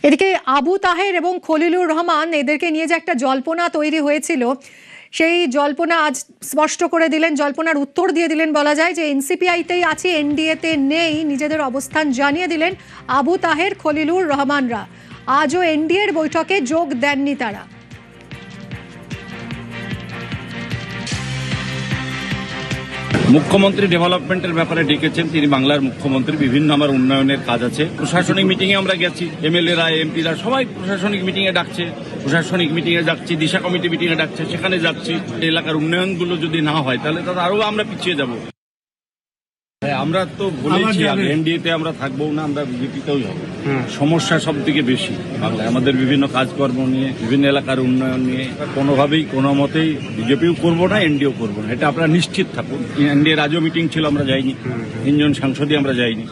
এদিকে আবু তাহের এবং খলিলুর রহমান এদেরকে নিয়ে যে একটা জল্পনা তৈরি হয়েছিল, সেই জল্পনা আজ স্পষ্ট করে দিলেন, জল্পনার উত্তর দিয়ে দিলেন বলা যায়। যে এনসিপিআইতেই আছে, এনডিএতে নেই, নিজেদের অবস্থান জানিয়ে দিলেন আবু তাহের, খলিলুর রহমানরা। আজও এনডিএর বৈঠকে যোগ দেননি তারা। মুখ্যমন্ত্রী ডেভেলপমেন্টের ব্যাপারে ডেকেছেন, তিনি বাংলার মুখ্যমন্ত্রী। বিভিন্ন আমার উন্নয়নের কাজ আছে, প্রশাসনিক মিটিংয়ে আমরা গেছি, এমএলএরা এমপিরা সবাই প্রশাসনিক মিটিংয়ে ডাকছে, প্রশাসনিক মিটিংয়ে যাচ্ছি, দিশা কমিটি মিটিংয়ে ডাকছে, সেখানে যাচ্ছি। এলাকার উন্নয়নগুলো যদি না হয় তাহলে তারা আরো আমরা পিছিয়ে যাব। আমরা তো বলেছি এনডিএতে আমরা থাকবো না, আমরা বিজেপিতেই হব। সমস্যা সব থেকে বেশি বাংলায়, আমাদের বিভিন্ন কাজকর্ম নিয়ে, বিভিন্ন এলাকার উন্নয়ন নিয়ে কোনোভাবেই কোনো মতেই বিজেপিও করবো না, এনডিও করবো না, এটা আপনারা নিশ্চিত থাকুন। এনডিএর আজও মিটিং ছিল, আমরা যাইনি, 3 জন সাংসদই আমরা যাইনি।